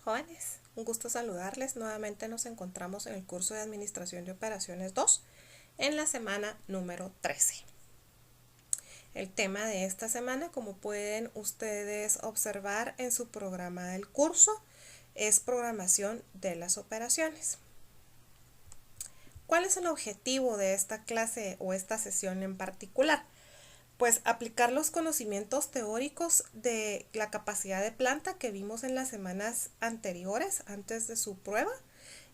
jóvenes, un gusto saludarles. Nuevamente nos encontramos en el curso de Administración de Operaciones 2 en la semana número 13. El tema de esta semana, como pueden ustedes observar en su programa del curso, es programación de las operaciones. ¿Cuál es el objetivo de esta clase o esta sesión en particular? Pues aplicar los conocimientos teóricos de la capacidad de planta que vimos en las semanas anteriores, antes de su prueba,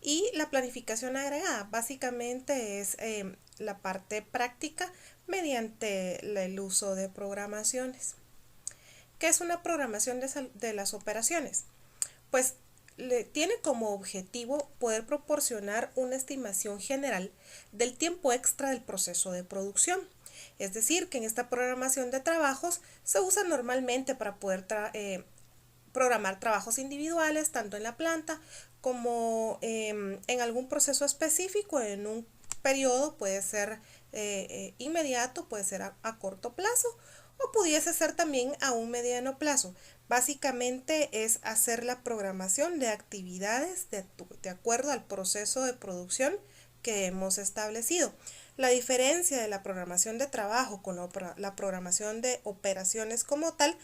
y la planificación agregada. Básicamente es la parte práctica mediante el uso de programaciones. ¿Qué es una programación de las operaciones? Pues tiene como objetivo poder proporcionar una estimación general del tiempo extra del proceso de producción. Es decir, que en esta programación de trabajos se usa normalmente para poder programar trabajos individuales, tanto en la planta como en algún proceso específico, en un periodo, puede ser inmediato, puede ser a corto plazo, o pudiese ser también a un mediano plazo. Básicamente es hacer la programación de actividades de acuerdo al proceso de producción que hemos establecido. La diferencia de la programación de trabajo con la programación de operaciones como tal,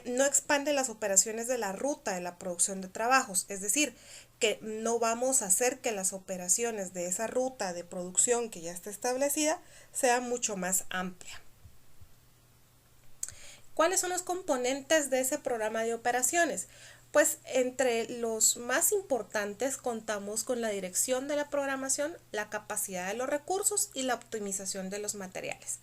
no expande las operaciones de la ruta de la producción de trabajos, es decir, que no vamos a hacer que las operaciones de esa ruta de producción que ya está establecida sea mucho más amplia. ¿Cuáles son los componentes de ese programa de operaciones? Pues entre los más importantes contamos con la dirección de la programación, la capacidad de los recursos y la optimización de los materiales.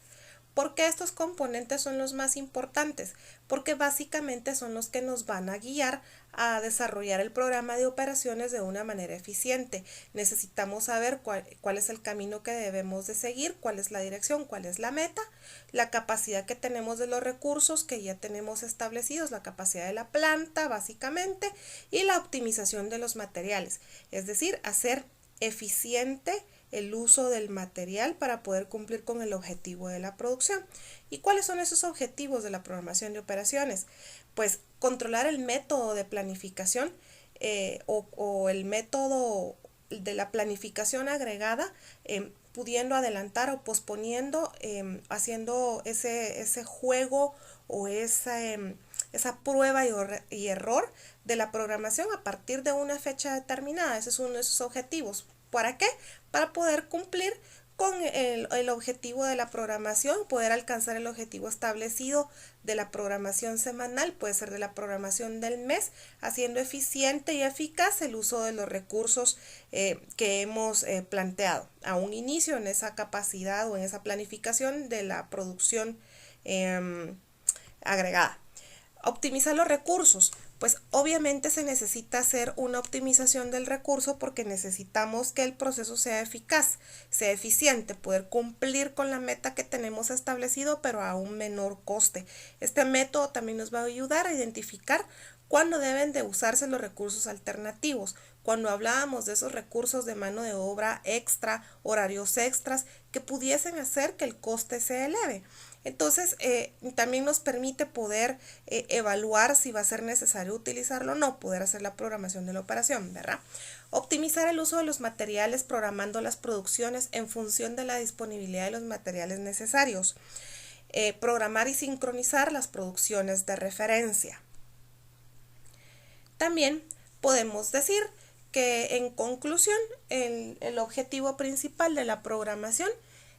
¿Por qué estos componentes son los más importantes? Porque básicamente son los que nos van a guiar a desarrollar el programa de operaciones de una manera eficiente. Necesitamos saber cuál es el camino que debemos de seguir, cuál es la dirección, cuál es la meta, la capacidad que tenemos de los recursos que ya tenemos establecidos, la capacidad de la planta básicamente, y la optimización de los materiales, es decir, hacer eficiente el uso del material para poder cumplir con el objetivo de la producción. ¿Y cuáles son esos objetivos de la programación de operaciones? Pues controlar el método de planificación o el método de la planificación agregada, pudiendo adelantar o posponiendo, haciendo ese juego o esa prueba y error de la programación a partir de una fecha determinada. Ese es uno de sus objetivos. ¿Para qué? Para poder cumplir con el objetivo de la programación, poder alcanzar el objetivo establecido de la programación semanal, puede ser de la programación del mes, haciendo eficiente y eficaz el uso de los recursos que hemos planteado a un inicio en esa capacidad o en esa planificación de la producción agregada. Optimizar los recursos. Pues obviamente se necesita hacer una optimización del recurso porque necesitamos que el proceso sea eficaz, sea eficiente, poder cumplir con la meta que tenemos establecido, pero a un menor coste. Este método también nos va a ayudar a identificar cuándo deben de usarse los recursos alternativos. Cuando hablábamos de esos recursos de mano de obra extra, horarios extras, que pudiesen hacer que el coste se eleve. Entonces, también nos permite poder evaluar si va a ser necesario utilizarlo o no, poder hacer la programación de la operación, ¿verdad? Optimizar el uso de los materiales programando las producciones en función de la disponibilidad de los materiales necesarios. Programar y sincronizar las producciones de referencia. También podemos decir que en conclusión, el objetivo principal de la programación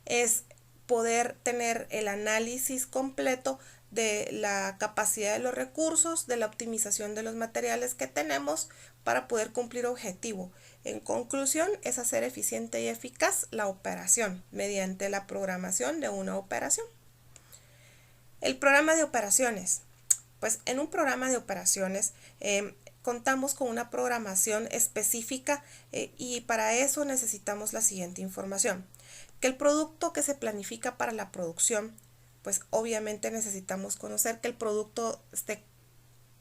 es poder tener el análisis completo de la capacidad de los recursos, de la optimización de los materiales que tenemos para poder cumplir objetivo. En conclusión, es hacer eficiente y eficaz la operación mediante la programación de una operación. El programa de operaciones. Pues en un programa de operaciones contamos con una programación específica y para eso necesitamos la siguiente información. Que el producto que se planifica para la producción, pues obviamente necesitamos conocer que el producto esté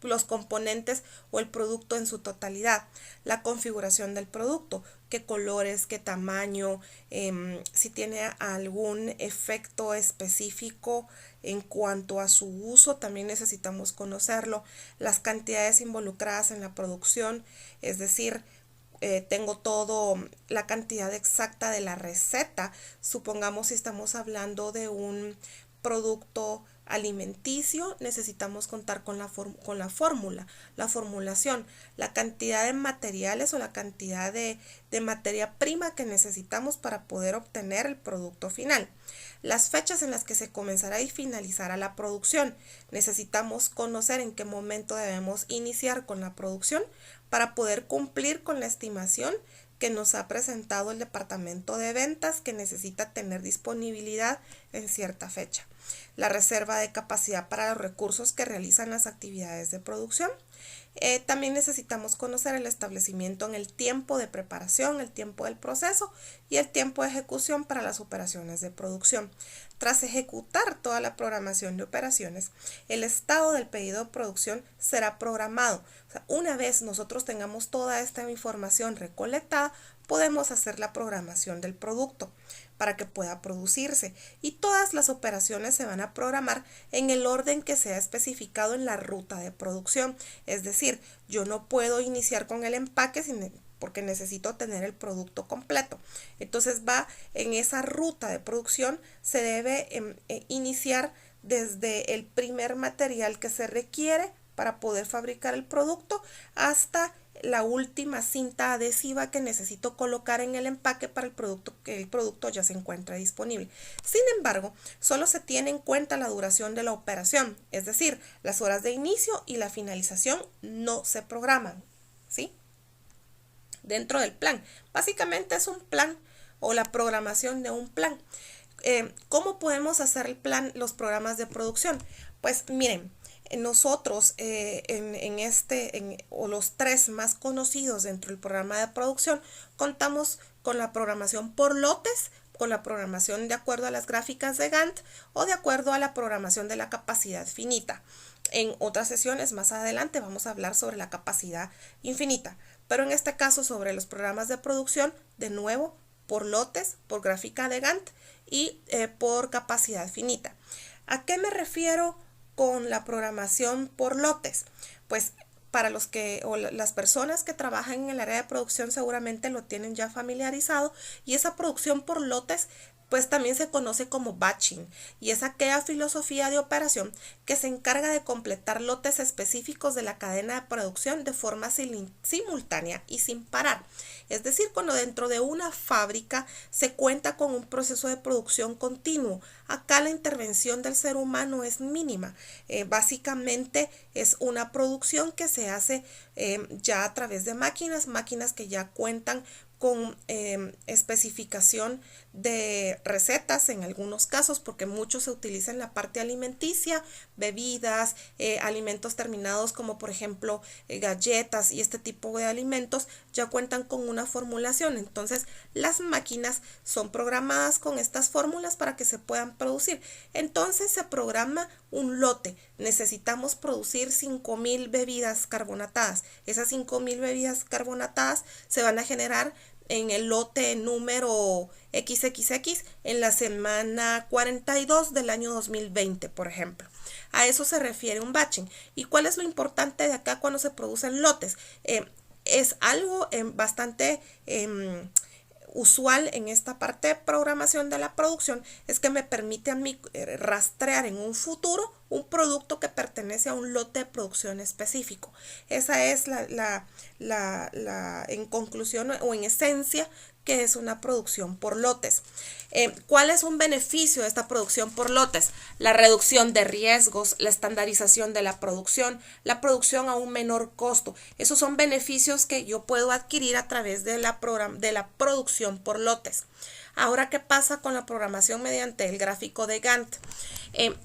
los componentes o el producto en su totalidad, la configuración del producto, qué colores, qué tamaño, si tiene algún efecto específico en cuanto a su uso, también necesitamos conocerlo, las cantidades involucradas en la producción, es decir, tengo todo la cantidad exacta de la receta. Supongamos si estamos hablando de un producto alimenticio, necesitamos contar con la fórmula, la formulación, la cantidad de materiales o la cantidad de materia prima que necesitamos para poder obtener el producto final. Las fechas en las que se comenzará y finalizará la producción. Necesitamos conocer en qué momento debemos iniciar con la producción para poder cumplir con la estimación que nos ha presentado el departamento de ventas, que necesita tener disponibilidad en cierta fecha. La reserva de capacidad para los recursos que realizan las actividades de producción. También necesitamos conocer el establecimiento en el tiempo de preparación, el tiempo del proceso y el tiempo de ejecución para las operaciones de producción. Tras ejecutar toda la programación de operaciones, el estado del pedido de producción será programado. O sea, una vez nosotros tengamos toda esta información recolectada, podemos hacer la programación del producto para que pueda producirse, y todas las operaciones se van a programar en el orden que sea especificado en la ruta de producción. Es decir, yo no puedo iniciar con el empaque porque necesito tener el producto completo. Entonces va en esa ruta de producción, se debe iniciar desde el primer material que se requiere para poder fabricar el producto hasta la última cinta adhesiva que necesito colocar en el empaque para que el producto ya se encuentre disponible. Sin embargo, solo se tiene en cuenta la duración de la operación, es decir, las horas de inicio y la finalización no se programan, ¿sí? Dentro del plan. Básicamente es un plan o la programación de un plan. ¿Cómo podemos hacer el plan, los programas de producción? Pues miren, nosotros o los tres más conocidos dentro del programa de producción, contamos con la programación por lotes, con la programación de acuerdo a las gráficas de Gantt o de acuerdo a la programación de la capacidad finita. En otras sesiones más adelante vamos a hablar sobre la capacidad infinita, pero en este caso sobre los programas de producción, de nuevo, por lotes, por gráfica de Gantt y por capacidad finita. ¿A qué me refiero con la programación por lotes? Pues para las personas que trabajan en el área de producción seguramente lo tienen ya familiarizado, y esa producción por lotes pues también se conoce como batching, y es aquella filosofía de operación que se encarga de completar lotes específicos de la cadena de producción de forma simultánea y sin parar. Es decir, cuando dentro de una fábrica se cuenta con un proceso de producción continuo, acá la intervención del ser humano es mínima. Básicamente es una producción que se hace ya a través de máquinas que ya cuentan con especificación de recetas en algunos casos, porque mucho se utiliza en la parte alimenticia, bebidas, alimentos terminados como por ejemplo galletas y este tipo de alimentos ya cuentan con una formulación. Entonces las máquinas son programadas con estas fórmulas para que se puedan producir. Entonces se programa un lote. Necesitamos producir 5,000 bebidas carbonatadas. Esas 5,000 bebidas carbonatadas se van a generar en el lote número XXX en la semana 42 del año 2020, por ejemplo. A eso se refiere un batching. ¿Y cuál es lo importante de acá cuando se producen lotes? Es algo bastante usual en esta parte de programación de la producción, es que me permite a mí rastrear en un futuro un producto que pertenece a un lote de producción específico. Esa es en conclusión o en esencia que es una producción por lotes. ¿Cuál es un beneficio de esta producción por lotes? La reducción de riesgos, la estandarización de la producción a un menor costo. Esos son beneficios que yo puedo adquirir a través de la producción por lotes. Ahora, ¿qué pasa con la programación mediante el gráfico de Gantt?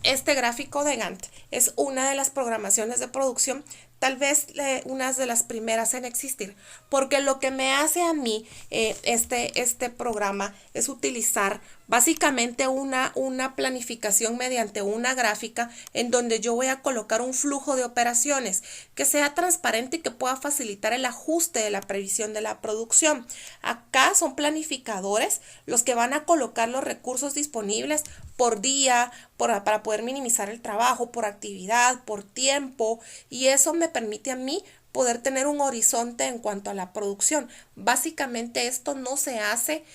Este gráfico de Gantt es una de las programaciones de producción tal vez una de las primeras en existir, porque lo que me hace a mí este programa es utilizar básicamente una planificación mediante una gráfica en donde yo voy a colocar un flujo de operaciones que sea transparente y que pueda facilitar el ajuste de la previsión de la producción. Acá son planificadores los que van a colocar los recursos disponibles por día, para poder minimizar el trabajo, por actividad, por tiempo, y eso me permite a mí poder tener un horizonte en cuanto a la producción. Básicamente esto no se hace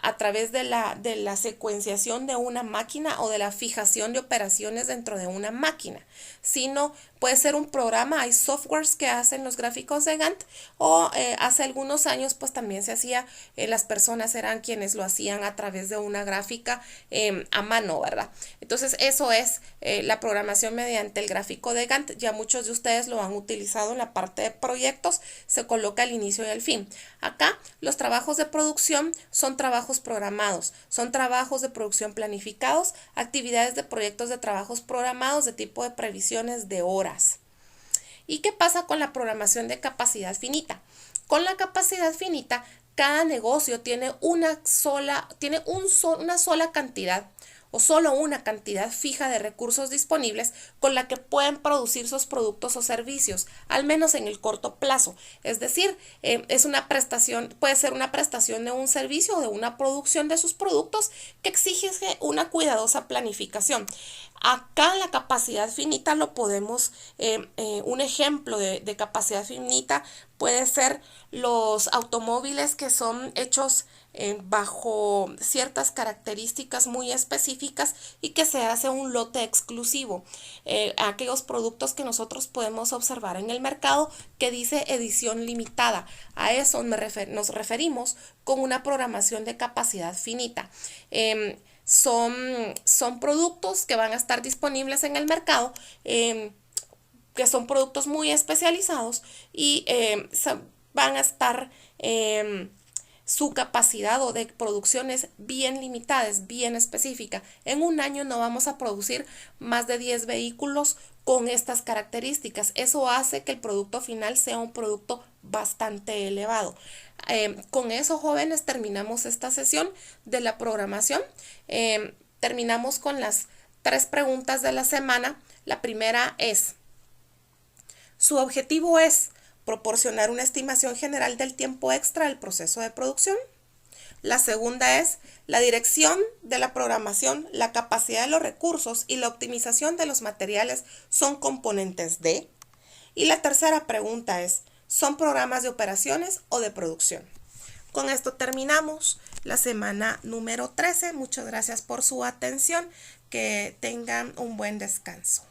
a través de la secuenciación de una máquina o de la fijación de operaciones dentro de una máquina, sino puede ser un programa. Hay softwares que hacen los gráficos de Gantt, o hace algunos años pues también se hacía, las personas eran quienes lo hacían a través de una gráfica a mano, ¿verdad? Entonces eso es la programación mediante el gráfico de Gantt. Ya muchos de ustedes lo han utilizado en la parte de proyectos, se coloca el inicio y el fin. Acá los trabajos de producción son trabajos programados, son trabajos de producción planificados, actividades de proyectos de trabajos programados de tipo de previsiones de horas. ¿Y qué pasa con la programación de capacidad finita? Con la capacidad finita, cada negocio tiene una sola cantidad o solo una cantidad fija de recursos disponibles con la que pueden producir sus productos o servicios, al menos en el corto plazo. Es decir, es una prestación, puede ser una prestación de un servicio o de una producción de sus productos que exige una cuidadosa planificación. Acá la capacidad finita lo podemos, un ejemplo de capacidad finita puede ser los automóviles que son hechos bajo ciertas características muy específicas y que se hace un lote exclusivo. Aquellos productos que nosotros podemos observar en el mercado que dice edición limitada. A eso nos referimos con una programación de capacidad finita. Son productos que van a estar disponibles en el mercado, que son productos muy especializados y van a estar, su capacidad o de producción es bien limitada, es bien específica. En un año no vamos a producir más de 10 vehículos con estas características. Eso hace que el producto final sea un producto bastante elevado. Con eso, jóvenes, terminamos esta sesión de la programación. Terminamos con las 3 preguntas de la semana. La primera es: su objetivo es proporcionar una estimación general del tiempo extra del proceso de producción. La segunda es: la dirección de la programación, la capacidad de los recursos y la optimización de los materiales son componentes de. Y la tercera pregunta es: ¿son programas de operaciones o de producción? Con esto terminamos la semana número 13. Muchas gracias por su atención. Que tengan un buen descanso.